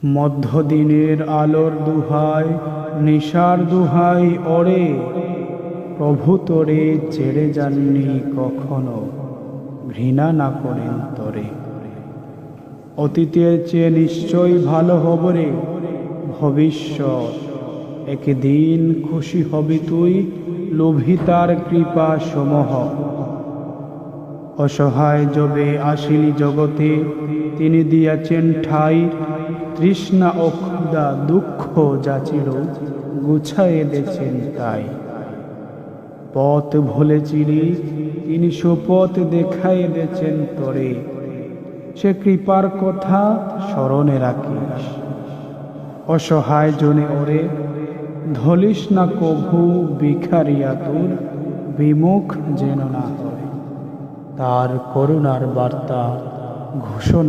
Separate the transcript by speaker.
Speaker 1: মধ্যদিনের আলোর দুহাই নিশার দুহাই ওরে, প্রভু তোরে ছেড়ে যাননি কখনো, ঘৃণা না করেন তরে। অতীতের চেয়ে নিশ্চয়ই ভালো হবে রে ভবিষ্যৎ, একদিন খুশি হবি তুই লোভী তার কৃপা সমূহ। অসহায় যবে আসিলি জগতে তিনি দিয়াছেন ঠাই, তৃষ্ণা ও ক্ষুধা দুঃখ যাচিল গুছায়ে দেছেন তাই। পথ ভুলেছিলি তিনি সুপথ দেখাইয়ে দেছেন তরে, সে কৃপার কথা স্মরণে রাখিস। অসহায় জনে ওরে ধলিস না কভু ভিখারিয়া তোর, বিমুখ যেন না হয় তার করুণার বার্তা ঘোষণা।